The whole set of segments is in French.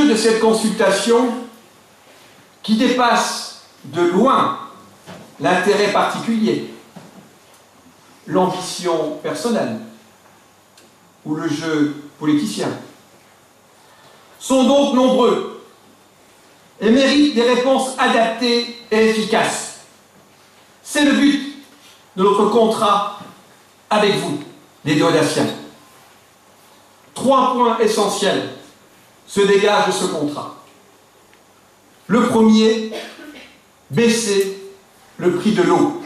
de cette consultation, qui dépasse de loin l'intérêt particulier, l'ambition personnelle ou le jeu politicien, sont donc nombreux et méritent des réponses adaptées et efficaces. C'est le but de notre contrat avec vous, les Déodaciens. 3 points essentiels se dégagent de ce contrat. Le premier, baisser le prix de l'eau.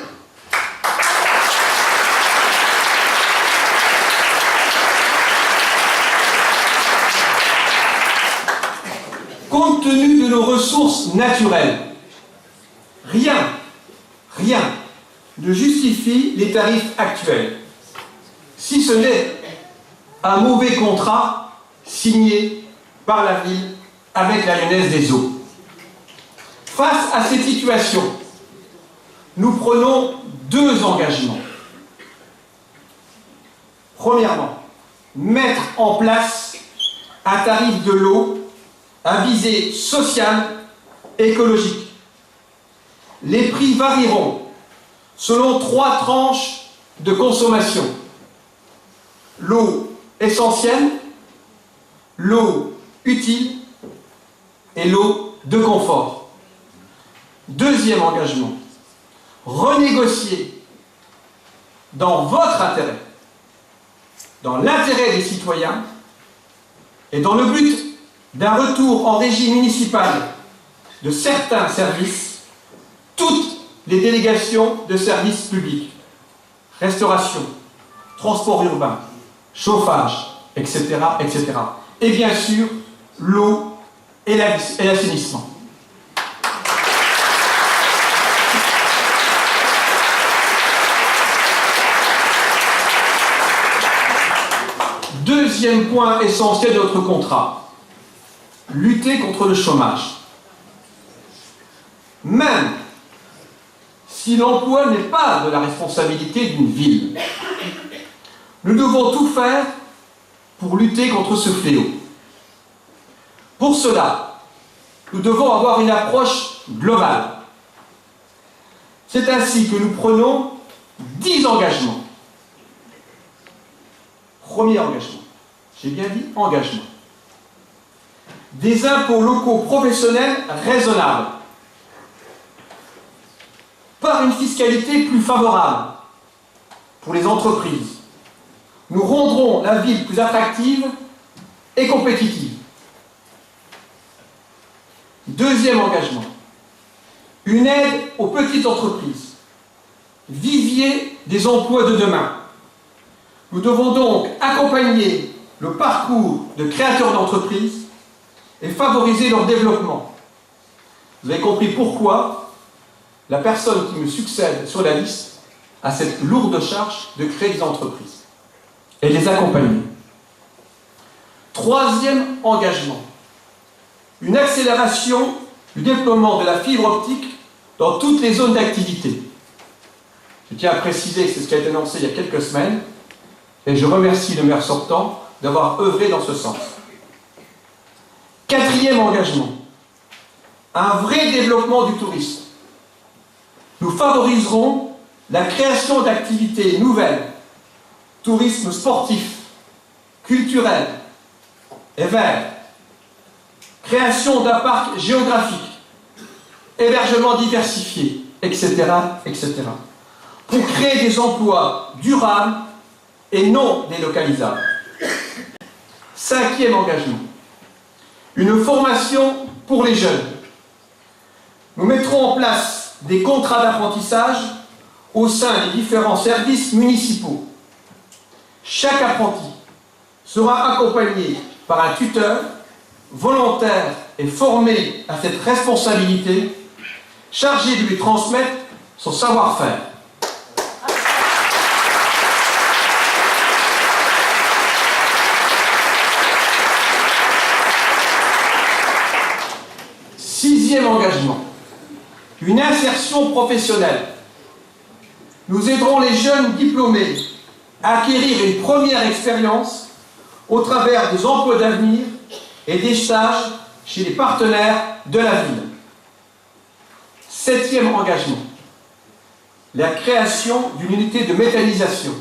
Compte tenu de nos ressources naturelles, rien ne justifie les tarifs actuels, si ce n'est un mauvais contrat signé par la ville avec la Lyonnaise des Eaux. Face à cette situation, nous prenons 2 engagements. Premièrement, mettre en place un tarif de l'eau à visée sociale et écologique. Les prix varieront selon 3 tranches de consommation. L'eau essentielle, l'eau utile et l'eau de confort. Deuxième engagement, renégocier dans votre intérêt, dans l'intérêt des citoyens et dans le but d'un retour en régie municipale de certains services, toutes les délégations de services publics, restauration, transport urbain, chauffage, etc., etc. Et bien sûr, l'eau et l'assainissement. Deuxième point essentiel de notre contrat, lutter contre le chômage. Même si l'emploi n'est pas de la responsabilité d'une ville, nous devons tout faire pour lutter contre ce fléau. Pour cela, nous devons avoir une approche globale. C'est ainsi que nous prenons 10 engagements. Premier engagement, j'ai bien dit engagement. Des impôts locaux professionnels raisonnables, par une fiscalité plus favorable pour les entreprises. Nous rendrons la ville plus attractive et compétitive. Deuxième engagement, une aide aux petites entreprises, vivier des emplois de demain. Nous devons donc accompagner le parcours de créateurs d'entreprises et favoriser leur développement. Vous avez compris pourquoi la personne qui me succède sur la liste a cette lourde charge de créer des entreprises et les accompagner. Troisième engagement, une accélération du déploiement de la fibre optique dans toutes les zones d'activité. Je tiens à préciser que c'est ce qui a été annoncé il y a quelques semaines et je remercie le maire sortant d'avoir œuvré dans ce sens. Quatrième engagement, un vrai développement du tourisme. Nous favoriserons la création d'activités nouvelles, tourisme sportif, culturel et vert, création d'un parc géographique, hébergement diversifié, etc., etc., pour créer des emplois durables et non délocalisables. Cinquième engagement, une formation pour les jeunes. Nous mettrons en place des contrats d'apprentissage au sein des différents services municipaux. Chaque apprenti sera accompagné par un tuteur volontaire et formé à cette responsabilité, chargé de lui transmettre son savoir-faire. Sixième engagement, une insertion professionnelle. Nous aiderons les jeunes diplômés à acquérir une première expérience au travers des emplois d'avenir et des stages chez les partenaires de la ville. 7e engagement, la création d'une unité de méthanisation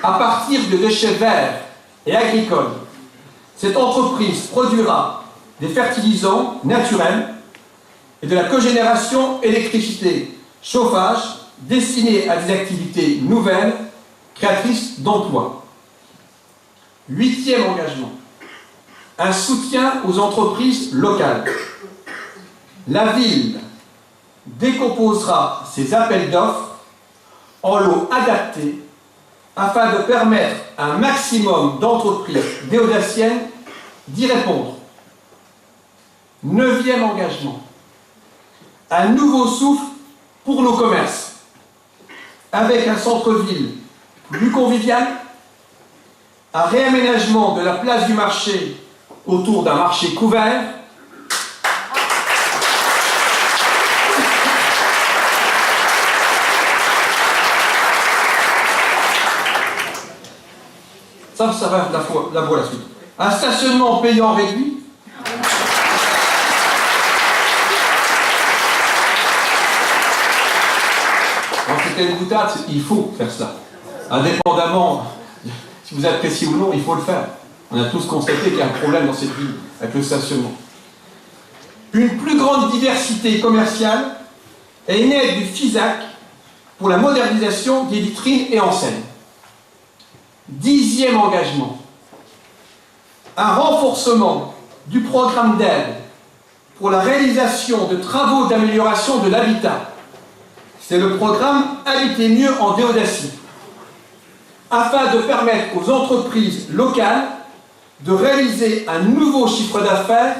à partir de déchets verts et agricoles. Cette entreprise produira des fertilisants naturels et de la cogénération électricité, chauffage, destinés à des activités nouvelles, créatrices d'emplois. 8e engagement, un soutien aux entreprises locales. La ville décomposera ses appels d'offres en lots adaptés afin de permettre à un maximum d'entreprises déodatiennes d'y répondre. 9e engagement, un nouveau souffle pour nos commerces, avec un centre-ville plus convivial, un réaménagement de la place du marché autour d'un marché couvert, ça va la voie la suite. Un stationnement payant réduit. Alors c'était une boutade, il faut faire cela. Indépendamment, si vous appréciez ou non, il faut le faire. On a tous constaté qu'il y a un problème dans cette ville avec le stationnement. Une plus grande diversité commerciale et une aide du FISAC pour la modernisation des vitrines et enseignes. 10e engagement, un renforcement du programme d'aide pour la réalisation de travaux d'amélioration de l'habitat. C'est le programme Habiter mieux en Déodacie, afin de permettre aux entreprises locales de réaliser un nouveau chiffre d'affaires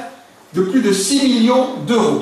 de plus de 6 millions d'euros.